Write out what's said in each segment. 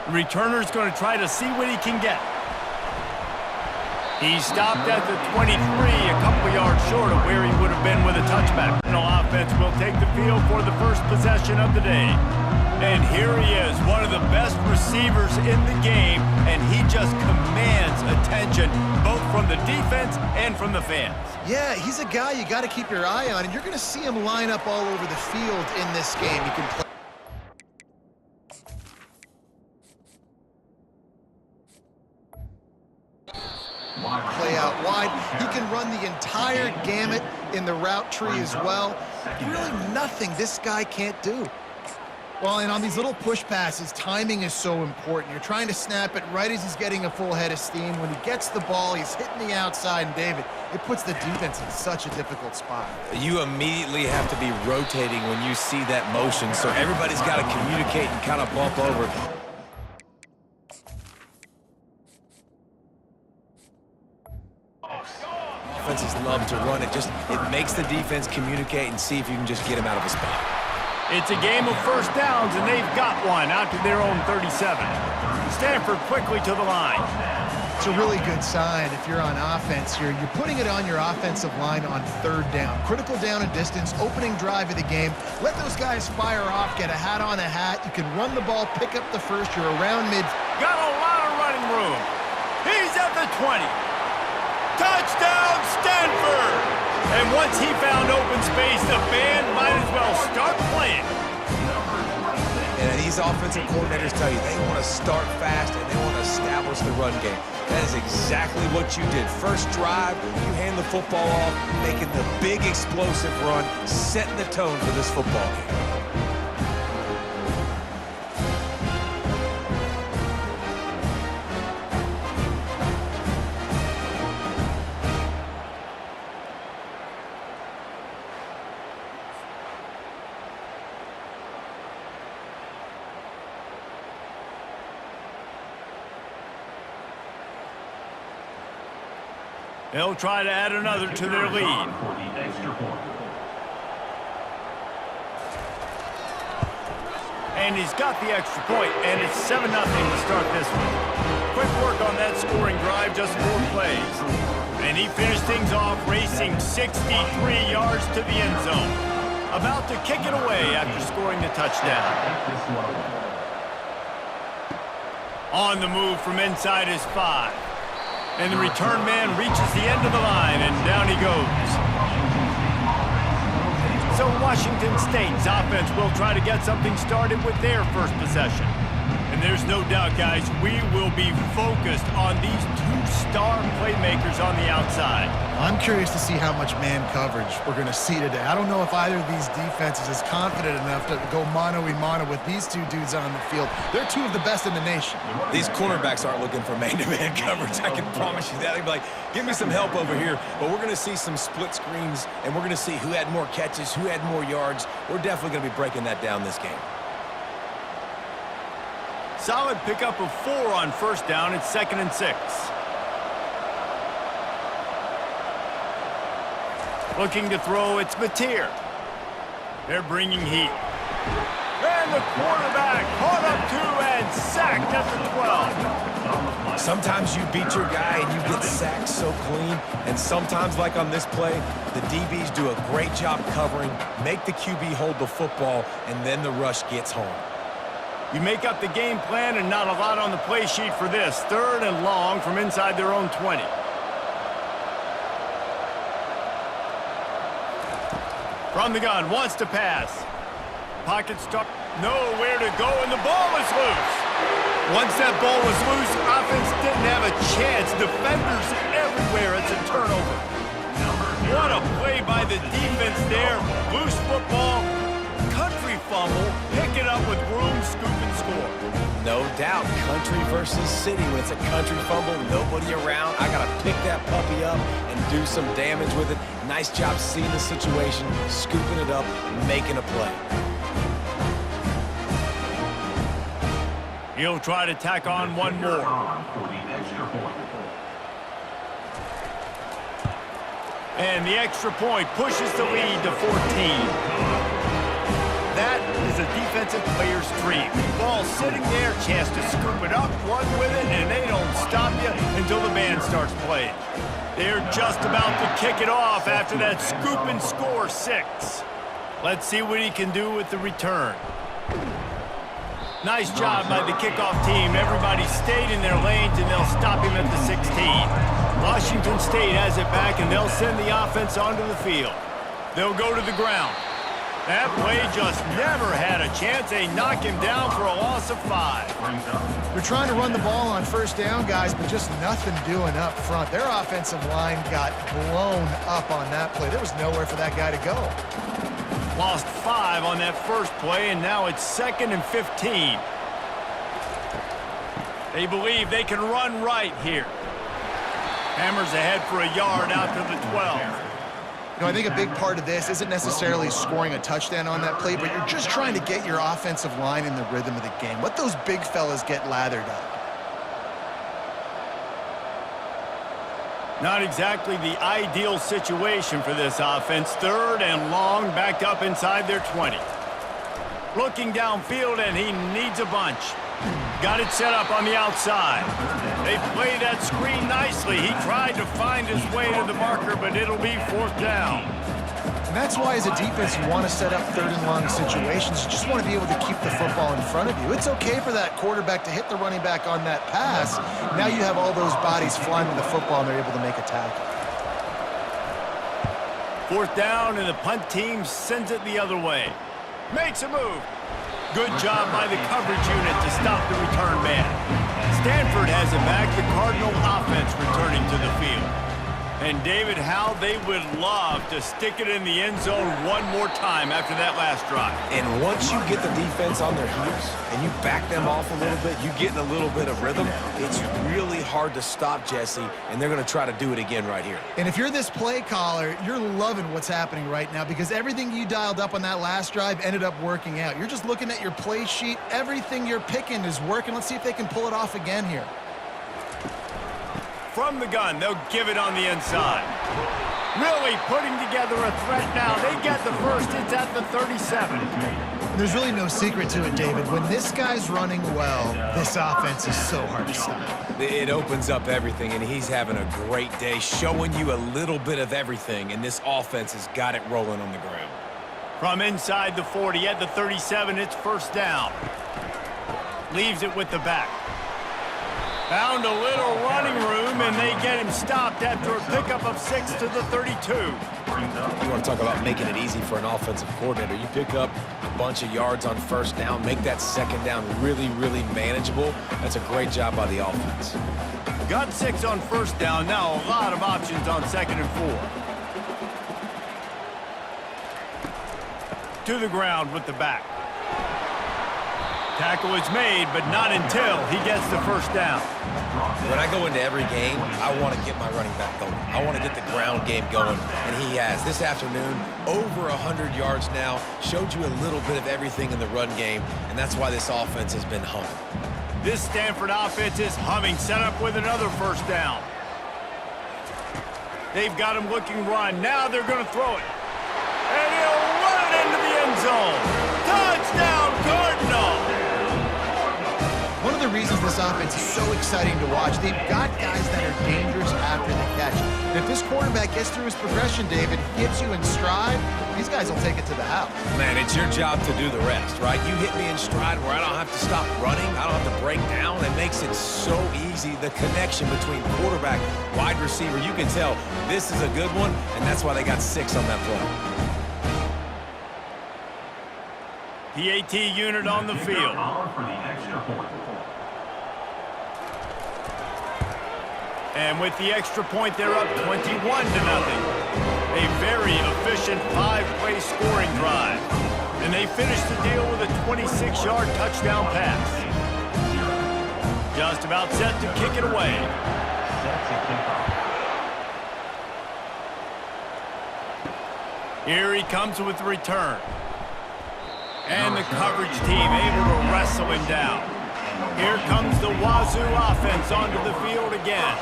The returner's going to try to see what he can get. He stopped at the 23, a couple yards short of where he would have been with a touchback. The offense will take the field for the first possession of the day. And here he is, one of the best receivers in the game, and he just commands attention both from the defense and from the fans. Yeah, he's a guy you got to keep your eye on, and you're going to see him line up all over the field in this game. He can play. Play out wide. He can run the entire gamut in the route tree as well. Really nothing this guy can't do. Well, and on these little push passes, timing is so important. You're trying to snap it right as he's getting a full head of steam. When he gets the ball, he's hitting the outside, and David, it puts the defense in such a difficult spot. You immediately have to be rotating when you see that motion, so everybody's got to communicate and kind of bump over. Offenses love to run it. It makes the defense communicate and see if you can just get him out of a spot. It's a game of first downs, and they've got one out to their own 37. Stanford quickly to the line. It's a really good sign if you're on offense here. You're putting it on your offensive line on third down. Critical down and distance, opening drive of the game. Let those guys fire off, get a hat on a hat. You can run the ball, pick up the first. You're around mid. Got a lot of running room. He's at the 20. Touchdown, Stanford! And once he found open space, the band might as well start playing. And these offensive coordinators tell you they want to start fast and they want to establish the run game. That is exactly what you did. First drive, you hand the football off, making the big explosive run, setting the tone for this football game. They'll try to add another to their lead. And he's got the extra point, and it's 7-0 to start this one. Quick work on that scoring drive, just 4 plays. And he finished things off racing 63 yards to the end zone. About to kick it away after scoring the touchdown. On the move from inside his 5. And the return man reaches the end of the line, and down he goes. So Washington State's offense will try to get something started with their first possession. And there's no doubt, guys, we will be focused on these 2 star playmakers on the outside. I'm curious to see how much man coverage we're going to see today. I don't know if either of these defenses is confident enough to go mano-a-mano with these 2 dudes on the field. They're 2 of the best in the nation. These cornerbacks aren't looking for man-to-man coverage. I can promise you that. They'll be like, give me some help over here. But we're going to see some split screens, and we're going to see who had more catches, who had more yards. We're definitely going to be breaking that down this game. Solid pickup of 4 on first down. It's 2nd and 6. Looking to throw, it's Mateer. They're bringing heat. And the quarterback caught up to and sacked at the 12. Sometimes you beat your guy and you get sacked so clean, and sometimes, like on this play, the DBs do a great job covering, make the QB hold the football, and then the rush gets home. You make up the game plan and not a lot on the play sheet for this. 3rd and long from inside their own 20. From the gun, wants to pass. Pocket start, nowhere to go, and the ball is loose. Once that ball was loose, offense didn't have a chance. Defenders everywhere, it's a turnover. What a play by the defense there. Loose football, country fumble, pick it up with room, scoop, and score. No doubt, country versus city. When it's a country fumble, nobody around, I got to pick that puppy up and do some damage with it. Nice job seeing the situation, scooping it up, making a play. He'll try to tack on one more. And the extra point pushes the lead to 14. That is a defense offensive players dream. Ball sitting there, chance to scoop it up, run with it, and they don't stop you until the band starts playing. They're just about to kick it off after that scoop and score 6. Let's see what he can do with the return. Nice job by the kickoff team. Everybody stayed in their lanes, and they'll stop him at the 16. Washington State has it back, and they'll send the offense onto the field. They'll go to the ground. That play just never had a chance. They knock him down for a loss of 5. They're trying to run the ball on first down, guys, but just nothing doing up front. Their offensive line got blown up on that play. There was nowhere for that guy to go. Lost 5 on that first play, and now it's 2nd and 15. They believe they can run right here. Hammers ahead for a yard out to the 12. You know, I think a big part of this isn't necessarily scoring a touchdown on that play, but you're just trying to get your offensive line in the rhythm of the game. Let those big fellas get lathered up. Not exactly the ideal situation for this offense. 3rd and long, backed up inside their 20. Looking downfield, and he needs a bunch. Got it set up on the outside. They played that screen nicely. He tried to find his way to the marker, but it'll be 4th down. And that's why, as a defense, you want to set up 3rd and long situations. You just want to be able to keep the football in front of you. It's okay for that quarterback to hit the running back on that pass. Now you have all those bodies flying to the football, and they're able to make a tackle. 4th down, and the punt team sends it the other way. Makes a move. Good job by the coverage unit to stop the return man. Stanford has it back, the Cardinal offense returning to the field. And David, how they would love to stick it in the end zone one more time after that last drive. And once you get the defense on their heels and you back them off a little bit, you get in a little bit of rhythm, it's really hard to stop, Jesse, and they're going to try to do it again right here. And if you're this play caller, you're loving what's happening right now because everything you dialed up on that last drive ended up working out. You're just looking at your play sheet. Everything you're picking is working. Let's see if they can pull it off again here. From the gun, they'll give it on the inside. Really putting together a threat now. They get the first. It's at the 37. There's really no secret to it, David. When this guy's running well, this offense is so hard to stop. It opens up everything, and he's having a great day, showing you a little bit of everything, and this offense has got it rolling on the ground. From inside the 40 at the 37, it's 1st down. Leaves it with the back. Found a little running room, and they get him stopped after a pickup of 6 to the 32. You want to talk about making it easy for an offensive coordinator. You pick up a bunch of yards on 1st down, make that 2nd down really, really manageable. That's a great job by the offense. Got 6 on 1st down. Now a lot of options on 2nd and 4. To the ground with the back. Tackle is made, but not until he gets the 1st down. When I go into every game, I want to get my running back going. I want to get the ground game going, and he has. This afternoon, over 100 yards now, showed you a little bit of everything in the run game, and that's why this offense has been humming. This Stanford offense is humming, set up with another 1st down. They've got him looking run. Now they're going to throw it. And he'll run it into the end zone. Touchdown, Cardinal! One of the reasons this offense is so exciting to watch, they've got guys that are dangerous after the catch. And if this quarterback gets through his progression, David, gets you in stride, these guys will take it to the house. Man, it's your job to do the rest, right? You hit me in stride where I don't have to stop running. I don't have to break down. It makes it so easy, the connection between quarterback, wide receiver. You can tell this is a good one, and that's why they got 6 on that play. PAT unit on the field. And with the extra point, they're up 21-0. A very efficient 5-play scoring drive. And they finish the deal with a 26-yard touchdown pass. Just about set to kick it away. Here he comes with the return. And the coverage team able to wrestle him down. Here comes the Wazoo offense onto the field again.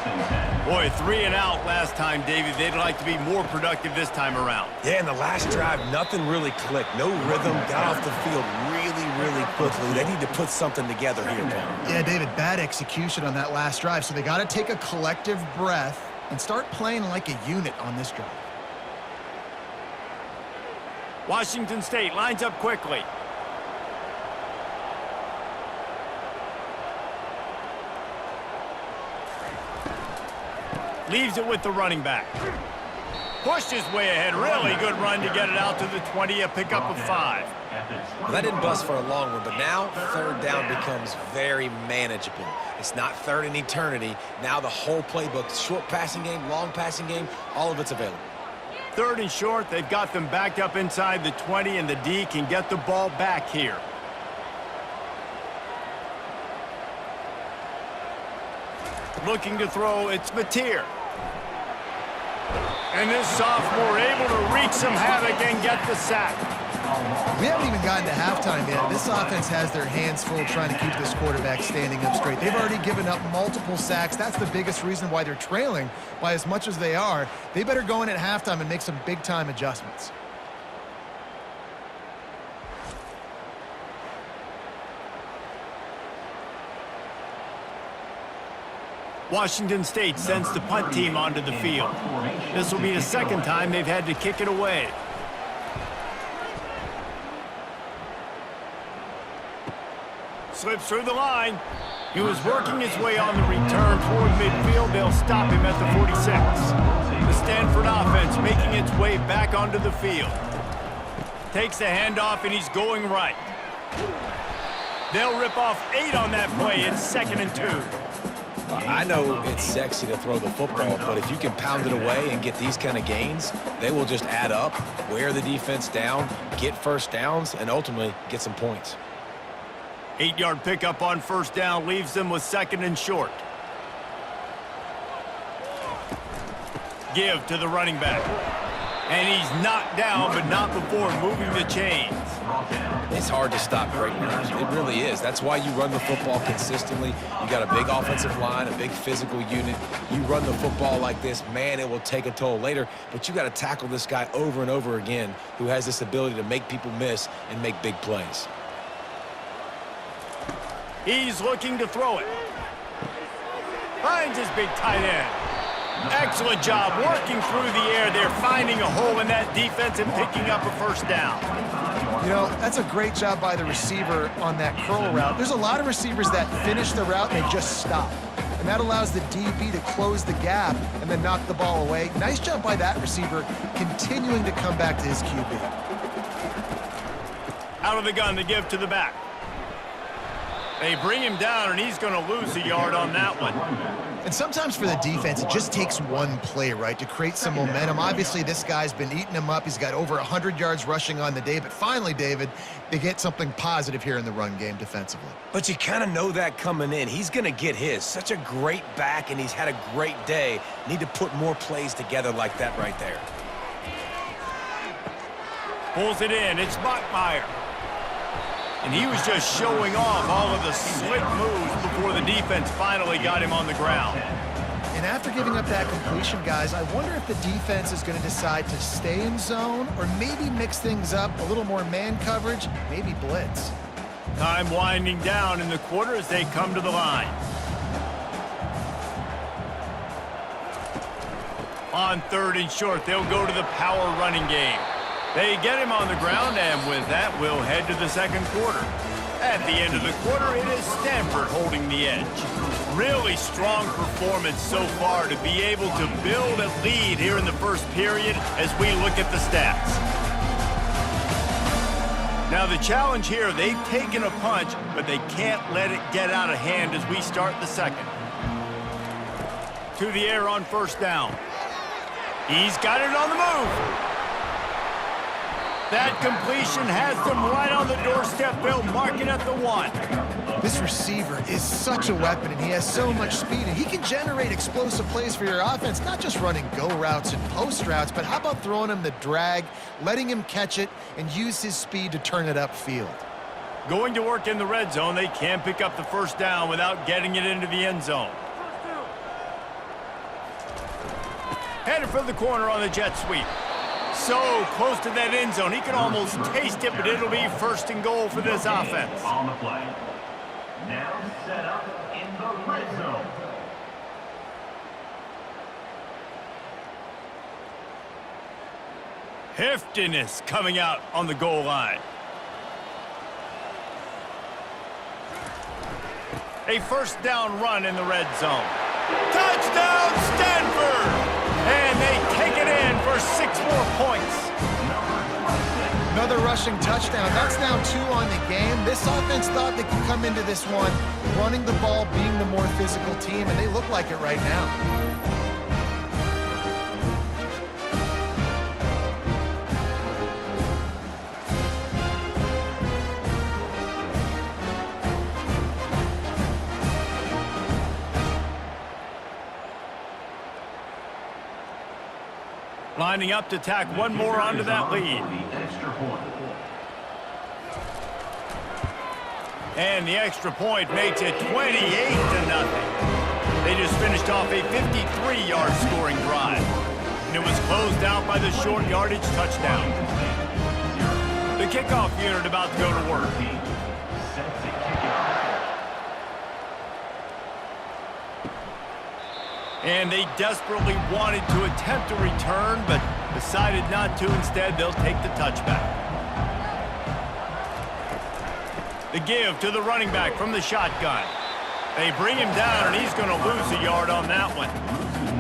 Boy, 3 and out last time, David. They'd like to be more productive this time around. Yeah, in the last drive, nothing really clicked. No rhythm, got off the field really, really quickly. They need to put something together here, Tom. Yeah, David, bad execution on that last drive, so they got to take a collective breath and start playing like a unit on this drive. Washington State lines up quickly. Leaves it with the running back. Pushed his way ahead. Really good run to get it out to the 20, a pickup of 5. Well, that didn't bust for a long one, but now third down becomes very manageable. It's not third in eternity. Now the whole playbook, short passing game, long passing game, all of it's available. Third and short, they've got them backed up inside the 20, and the D can get the ball back here. Looking to throw, it's Mateer. And this sophomore able to wreak some havoc and get the sack. We haven't even gotten to halftime yet. This offense has their hands full trying to keep this quarterback standing up straight. They've already given up multiple sacks. That's the biggest reason why they're trailing by as much as they are. They better go in at halftime and make some big-time adjustments. Washington State sends the punt team onto the field. This will be the second time they've had to kick it away. Slips through the line. He was working his way on the return toward midfield. They'll stop him at the 46. The Stanford offense making its way back onto the field. Takes the handoff, and he's going right. They'll rip off 8 on that play. It's 2nd and 2. I know it's sexy to throw the football, but if you can pound it away and get these kind of gains, they will just add up, wear the defense down, get first downs, and ultimately get some points. 8-yard pickup on first down leaves them with 2nd and short. Give to the running back. And he's knocked down, but not before moving the chains. It's hard to stop great runners. It really is. That's why you run the football consistently. You got a big offensive line, a big physical unit. You run the football like this, man, it will take a toll later. But you got to tackle this guy over and over again who has this ability to make people miss and make big plays. He's looking to throw it. Finds his big tight end. Excellent job working through the air. They're finding a hole in that defense and picking up a first down. You know, that's a great job by the receiver on that curl route. There's a lot of receivers that finish the route and they just stop. And that allows the DB to close the gap and then knock the ball away. Nice job by that receiver continuing to come back to his QB. Out of the gun to give to the back. They bring him down, and he's going to lose a yard on that one. And sometimes for the defense, it just takes one play, right, to create some momentum. Obviously, this guy's been eating him up. He's got over 100 yards rushing on the day. But finally, David, they get something positive here in the run game defensively. But you kind of know that coming in. He's going to get his. Such a great back, and he's had a great day. Need to put more plays together like that right there. Pulls it in. It's Bachmeier. And he was just showing off all of the slick moves before the defense finally got him on the ground. And after giving up that completion, guys, I wonder if the defense is going to decide to stay in zone or maybe mix things up, a little more man coverage, maybe blitz. Time winding down in the quarter as they come to the line. On 3rd and short, they'll go to the power running game. They get him on the ground, and with that, we'll head to the 2nd quarter. At the end of the quarter, it is Stanford holding the edge. Really strong performance so far to be able to build a lead here in the first period as we look at the stats. Now the challenge here, they've taken a punch, but they can't let it get out of hand as we start the 2nd. To the air on first down. He's got it on the move. That completion has them right on the doorstep. They'll mark it at the 1. This receiver is such a weapon, and he has so much speed, and he can generate explosive plays for your offense, not just running go routes and post routes, but how about throwing him the drag, letting him catch it, and use his speed to turn it upfield. Going to work in the red zone, they can pick up the first down without getting it into the end zone. Headed for the corner on the jet sweep. So close to that end zone. He can almost taste it, but it'll be first and goal for this offense. On the play. Now set up in the red zone. Heftiness coming out on the goal line. A first down run in the red zone. Touchdown, Stanford! And they take it in for 6 more points. Another rushing touchdown. That's now 2 on the game. This offense thought they could come into this one running the ball, being the more physical team, and they look like it right now. Lining up to tack one more onto that lead. And the extra point makes it 28-0. They just finished off a 53-yard scoring drive. And it was closed out by the short yardage touchdown. The kickoff unit about to go to work. And they desperately wanted to attempt a return, but decided not to. Instead, they'll take the touchback. The give to the running back from the shotgun. They bring him down, and he's going to lose a yard on that one.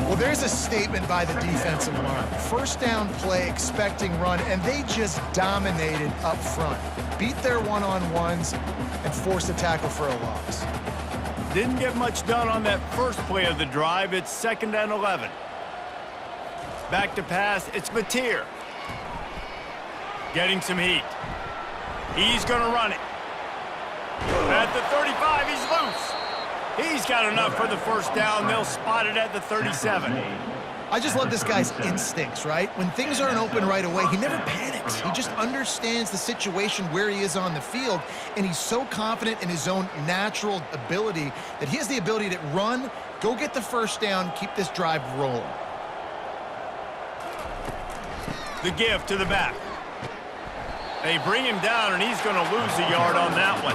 Well, there's a statement by the defensive line. First down play, expecting run, and they just dominated up front. Beat their one-on-ones and forced a tackle for a loss. Didn't get much done on that first play of the drive. It's 2nd and 11. Back to pass. It's Mateer. Getting some heat. He's going to run it. At the 35, he's loose. He's got enough for the first down. They'll spot it at the 37. I just love this guy's instincts, right? When things aren't open right away, he never panics. He just understands the situation where he is on the field, and he's so confident in his own natural ability that he has the ability to run, go get the first down, keep this drive rolling. The give to the back. They bring him down, and he's going to lose a yard on that one.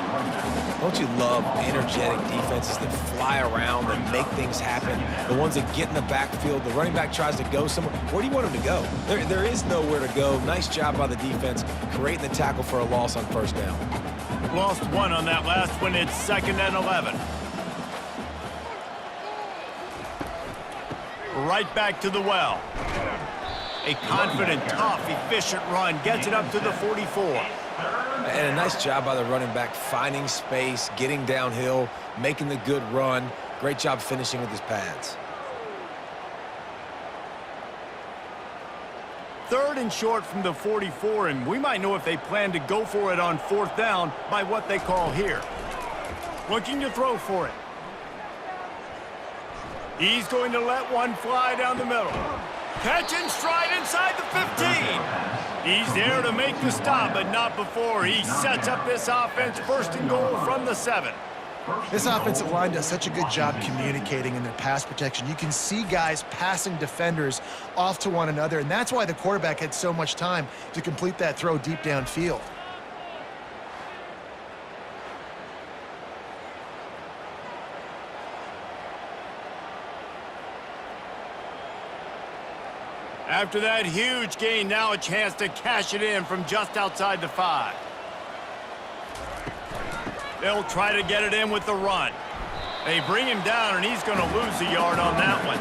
Don't you love energetic defenses that fly around and make things happen? The ones that get in the backfield, the running back tries to go somewhere. Where do you want him to go? There is nowhere to go. Nice job by the defense creating the tackle for a loss on first down. Lost 1 on that last one. It's 2nd and 11. Right back to the well. A confident, tough, efficient run. Gets it up to the 44. And a nice job by the running back, finding space, getting downhill, making the good run. Great job finishing with his pads. 3rd and short from the 44, and we might know if they plan to go for it on 4th down by what they call here. Looking to throw for it. He's going to let one fly down the middle. Catch and stride inside the 15. He's there to make the stop, but not before he sets up this offense. 1st and goal from the 7. This offensive line does such a good job communicating in their pass protection. You can see guys passing defenders off to one another, and that's why the quarterback had so much time to complete that throw deep downfield. After that huge gain, now a chance to cash it in from just outside the 5. They'll try to get it in with the run. They bring him down, and he's going to lose a yard on that one.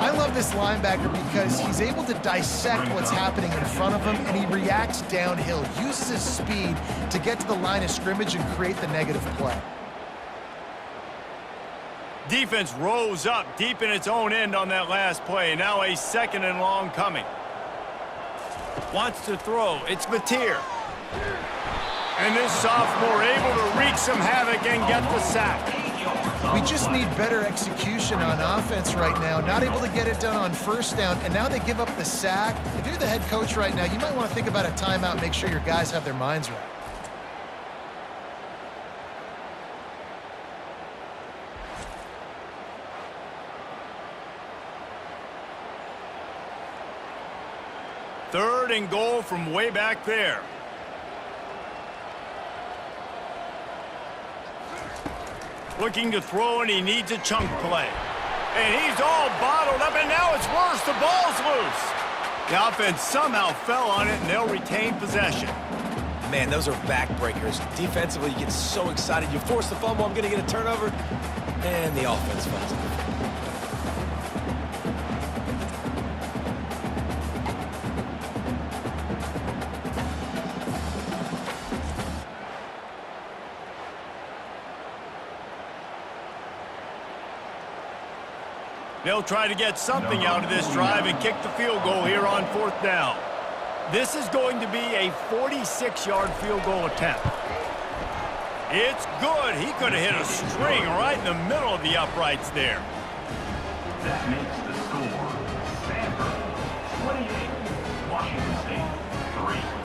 I love this linebacker because he's able to dissect what's happening in front of him, and he reacts downhill, uses his speed to get to the line of scrimmage and create the negative play. Defense rose up deep in its own end on that last play. Now a 2nd and long coming. Wants to throw. It's Mateer. And this sophomore able to wreak some havoc and get the sack. We just need better execution on offense right now. Not able to get it done on 1st down, and now they give up the sack. If you're the head coach right now, you might want to think about a timeout, make sure your guys have their minds right. 3rd and goal from way back there. Looking to throw, and he needs a chunk play. And he's all bottled up, and now it's worse. The ball's loose. The offense somehow fell on it, and they'll retain possession. Man, those are backbreakers. Defensively, you get so excited. You force the fumble, I'm going to get a turnover, and the offense falls on it. They'll try to get something out of this drive and kick the field goal here on 4th down. This is going to be a 46-yard field goal attempt. It's good. He could have hit a string right in the middle of the uprights there. That makes the score Stanford 28, Washington State 3.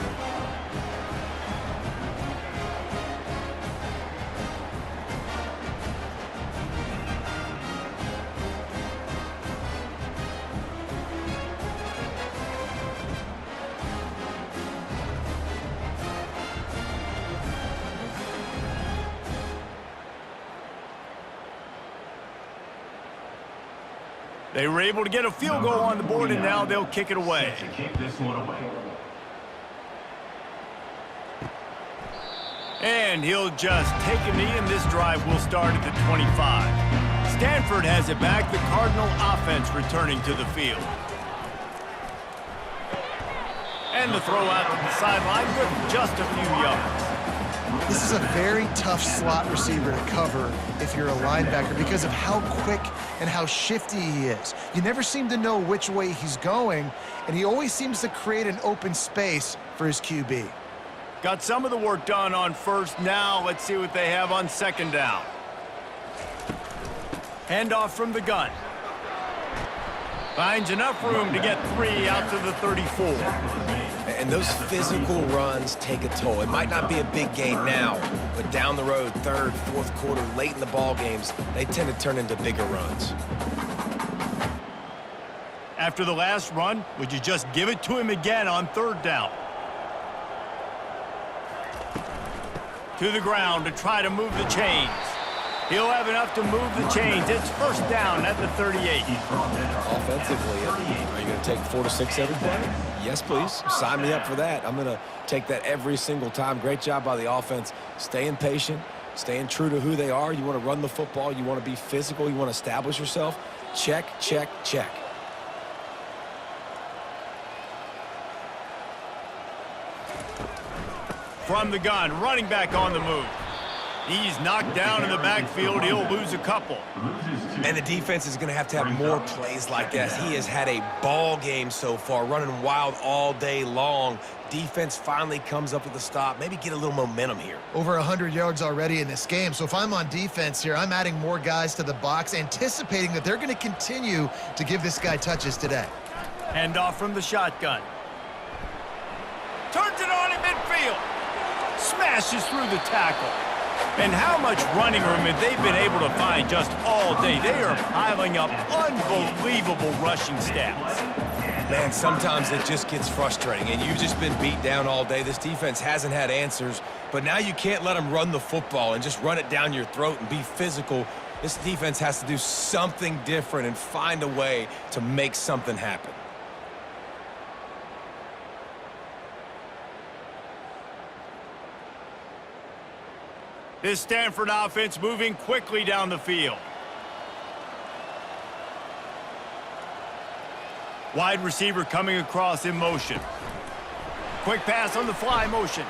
They were able to get a field goal on the board, and now they'll kick it away. To kick this one away. And he'll just take a knee, and this drive will start at the 25. Stanford has it back. The Cardinal offense returning to the field. And the throw out to the sideline, good for just a few yards. This is a very tough slot receiver to cover if you're a linebacker because of how quick and how shifty he is. You never seem to know which way he's going, and he always seems to create an open space for his QB. Got some of the work done on 1st. Now let's see what they have on 2nd down. Handoff from the gun. Finds enough room to get 3 out to the 34. And those physical runs take a toll. It might not be a big gain now, but down the road, 3rd, 4th quarter, late in the ball games, they tend to turn into bigger runs. After the last run, would you just give it to him again on 3rd down? To the ground to try to move the chains. He'll have enough to move the chains. It's 1st down at the 38. Offensively, are you going to take 4 to 6 every play? Yes, please. Sign me up for that. I'm going to take that every single time. Great job by the offense. Staying patient, staying true to who they are. You want to run the football. You want to be physical. You want to establish yourself. Check, check, check. From the gun, running back on the move. He's knocked down in the backfield. He'll lose a couple. And the defense is going to have more plays like this. He has had a ball game so far, running wild all day long. Defense finally comes up with a stop. Maybe get a little momentum here. Over 100 yards already in this game. So if I'm on defense here, I'm adding more guys to the box, anticipating that they're going to continue to give this guy touches today. Handoff from the shotgun. Turns it on in midfield. Smashes through the tackle. And how much running room have they been able to find just all day? They are piling up unbelievable rushing stats. Man, sometimes it just gets frustrating, and you've just been beat down all day. This defense hasn't had answers, but now you can't let them run the football and just run it down your throat and be physical. This defense has to do something different and find a way to make something happen. This Stanford offense moving quickly down the field. Wide receiver coming across in motion. Quick pass on the fly motion.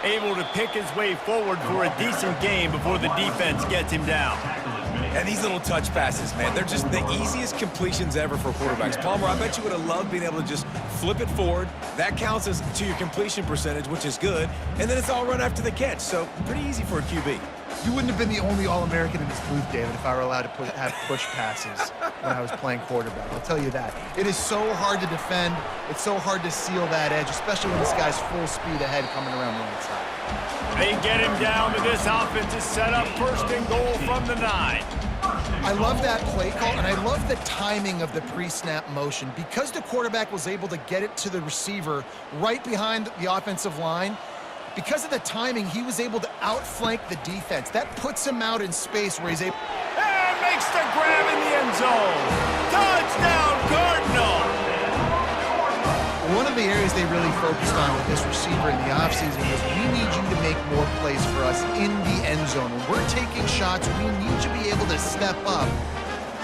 Able to pick his way forward for a decent gain before the defense gets him down. And these little touch passes, man, they're just the easiest completions ever for quarterbacks. Palmer, I bet you would have loved being able to just flip it forward. That counts as to your completion percentage, which is good. And then it's all run after the catch, so pretty easy for a QB. You wouldn't have been the only All-American in this booth, David, if I were allowed to have push passes when I was playing quarterback. I'll tell you that. It is so hard to defend. It's so hard to seal that edge, especially when this guy's full speed ahead coming around the outside. They get him down, but this offense is set up 1st and goal from the 9. I love that play call, and I love the timing of the pre-snap motion. Because the quarterback was able to get it to the receiver right behind the offensive line, because of the timing, he was able to outflank the defense. That puts him out in space where he's able... And makes the grab in the end zone. Touchdown, Cardinal! One of the areas they really focused on with this receiver in the offseason was, we need you to make more plays for us in the end zone. When we're taking shots, we need you to be able to step up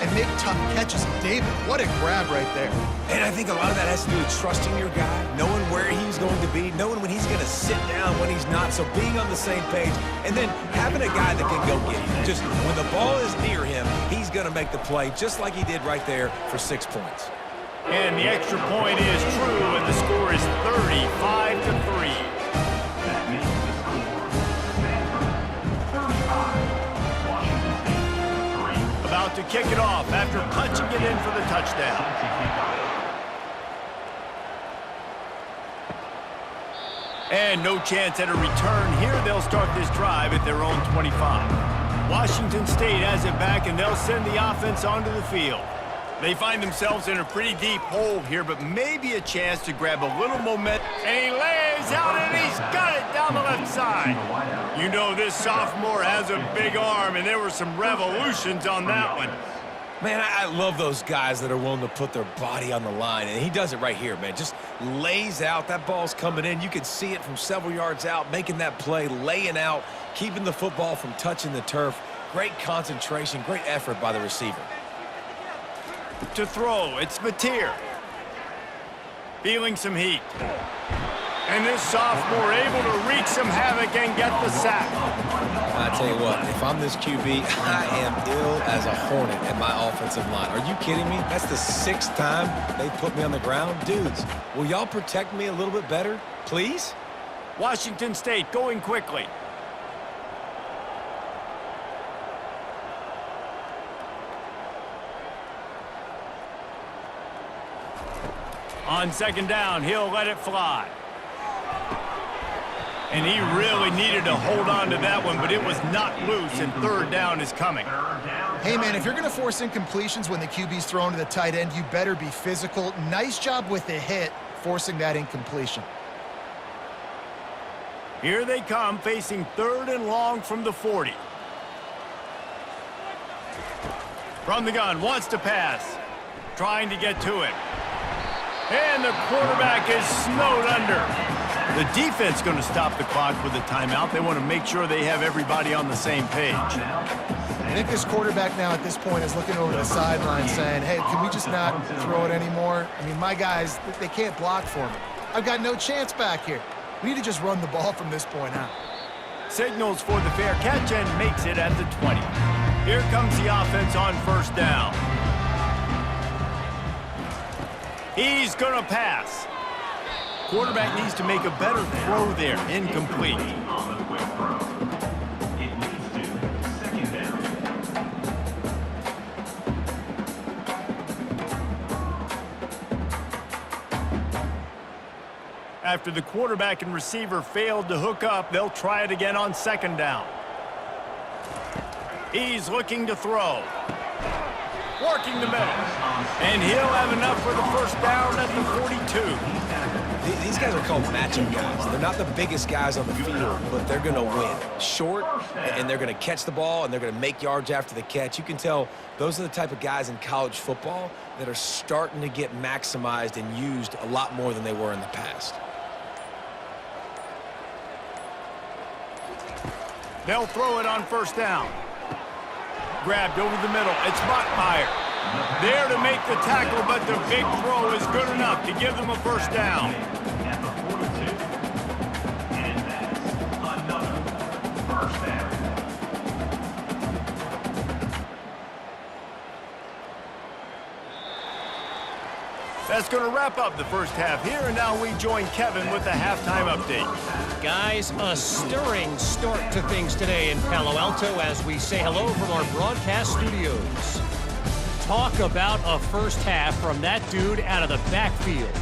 and make tough catches. David, what a grab right there. And I think a lot of that has to do with trusting your guy, knowing where he's going to be, knowing when he's going to sit down, when he's not, so being on the same page, and then having a guy that can go get you. Just when the ball is near him, he's going to make the play, just like he did right there for 6 points. And the extra point is true, and the score is 35-3. That makes the score Stanford 35, Washington State 3. About to kick it off after punching it in for the touchdown. And no chance at a return here. They'll start this drive at their own 25. Washington State has it back, and they'll send the offense onto the field. They find themselves in a pretty deep hole here, but maybe a chance to grab a little momentum. And he lays out, and he's got it down the left side. You know this sophomore has a big arm, and there were some revolutions on that one. Man, I love those guys that are willing to put their body on the line, and he does it right here, man. Just lays out. That ball's coming in. You can see it from several yards out, making that play, laying out, keeping the football from touching the turf. Great concentration, great effort by the receiver. To throw, it's Mateer. Feeling some heat. And this sophomore able to wreak some havoc and get the sack. I tell you what, if I'm this QB, I am ill as a hornet at my offensive line. Are you kidding me? That's the 6th time they've put me on the ground. Dudes, will y'all protect me a little bit better, please? Washington State going quickly. On second down, he'll let it fly. And he really needed to hold on to that one, but it was not loose, and third down is coming. Hey, man, if you're going to force incompletions when the QB's thrown to the tight end, you better be physical. Nice job with the hit, forcing that incompletion. Here they come, facing 3rd and long from the 40. From the gun, wants to pass. Trying to get to it. And the quarterback is snowed under. The defense going to stop the clock with a timeout. They want to make sure they have everybody on the same page. I think this quarterback now at this point is looking over the sideline saying, hey, can we just not throw it anymore? I mean, my guys, they can't block for me. I've got no chance back here. We need to just run the ball from this point out. Signals for the fair catch and makes it at the 20. Here comes the offense on first down. He's going to pass. Quarterback needs to make a better throw there. Incomplete. After the quarterback and receiver failed to hook up, they'll try it again on second down. He's looking to throw. Working the middle. And he'll have enough for the first down at the 42. These guys are called matchup guys. They're not the biggest guys on the field, but they're going to win. Short, and they're going to catch the ball, and they're going to make yards after the catch. You can tell those are the type of guys in college football that are starting to get maximized and used a lot more than they were in the past. They'll throw it on first down. Grabbed over the middle. It's Bachmeier. There to make the tackle, but the big throw is good enough to give them a first down. At the 42. And that's another first down. That's going to wrap up the first half here, and now we join Kevin with the halftime update. Guys, a stirring start to things today in Palo Alto as we say hello from our broadcast studios. Talk about a first half from that dude out of the backfield.